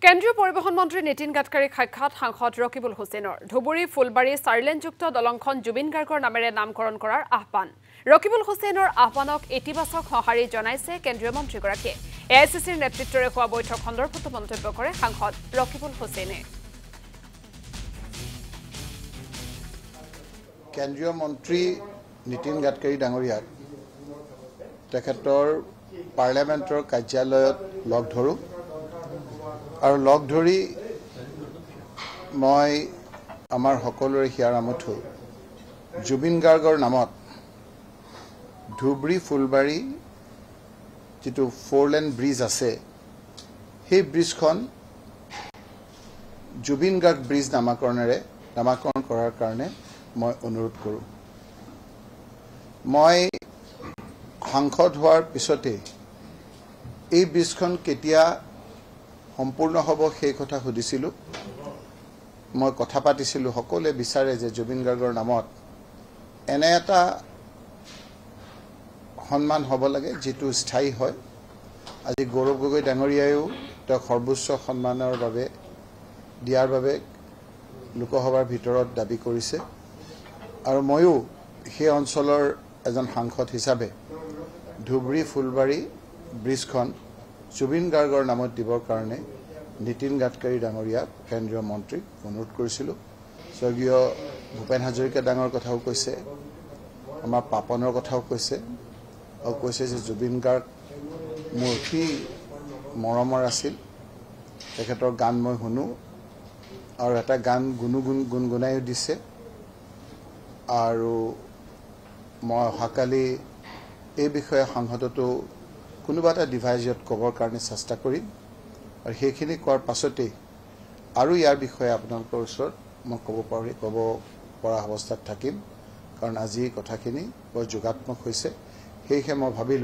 কেন্দ্ৰীয় পৰিবহন মন্ত্ৰী নীতিন গাডকাৰীক সাক্ষাৎ সাংসদ ৰকিবুল হুছেইনৰ ধুবুৰী ফুলবাৰী চাৰিলেনযুক্ত দলংখন জুবিন গাৰ্গৰ নামেৰে নামকৰণ কৰাৰ আহ্বান ৰকিবুল হুছেইনৰ আহ্বানক ইতিবাচক সঁহাৰি জনাইছে কেন্দ্ৰীয় মন্ত্ৰীগৰাকীয়ে এআইচিচিৰ নেতৃত্বৰে হোৱা বৈঠক সন্দৰ্ভত মন্তব্য কৰে সাংসদ ৰকিবুল হুছেইনে কেন্দ্ৰীয় মন্ত্ৰী নীতিন গাডকাৰী ডাঙৰীয়াক তেখেতৰ পাৰ্লিয়ামেণ্টৰ কাৰ্যালয়ত লগ ধৰো আৰু লগ ধৰি মই আমাৰ সকলোৰে হিয়াৰ আমঠু জুবিন গাৰ্গৰ নামত ধুবুৰী ফুলবাৰী যেটো 4-লেন ব্ৰিজ আছে সেই ব্ৰিজখন জুবিন গাৰ্গ ব্ৰিজ নামকৰণ কৰাৰ কাৰণে মই অনুৰোধ কৰো মই সাংসদ হোৱাৰ পিছতে এই ব্ৰিজখন কেতিয়া সম্পূৰ্ণ হ'ব সেই কথা সুধিছিলো মই কথা পাতিছিলো সকলোৱে বিচাৰে যে জুবিন গাৰ্গৰ নামত এনে এটা সন্মান হ'ব লাগে যেটো স্থায়ী হয় আজি গৌৰৱ গগৈ ডাঙৰীয়ায়ও তেওঁক সৰ্বোচ্চ সন্মানৰ বাবে দিয়াৰ বাবে লোকসভাৰ ভিতৰত দাবী কৰিছে আৰু ময়ো সেই অঞ্চলৰ এজন সাংসদ হিচাপে ধুবুৰী ফুলবাৰী ব্ৰিজখন জুবিন গাৰ্গৰ নামত দিবৰ কাৰণে নীতিন গাডকাৰী ডাঙৰীয়াক কেন্দ্ৰীয় মন্ত্ৰীক অনুৰোধ কৰিছিলো স্বৰ্গীয় ভূপেন হাজৰিকা ডাঙৰ কথাও কৈছে আমাৰ পাপনৰ কথাও কৈছে আৰু কৈছে যে জুবিন গাৰ্গ মোৰ অতি মৰমৰ আছিল তেখেতৰ গান মই শুনো আৰু এটা গান গুণগুণাইও দিছে আৰু মই অহাকালি এই বিষয়ে সংসদতো কোনোবা এটা ডিভাইজত ক'বৰ কাৰণে চেষ্টা কৰিম আৰু সেইখিনি কোৱাৰ পাছতে আৰু ইয়াৰ বিষয়ে আপোনালোকৰ ওচৰত মই ক'ব পৰা অৱস্থাত থাকিম কাৰণ আজি কথাখিনি বৰ যোগাত্মক হৈছে সেয়েহে মই ভাবিলোঁ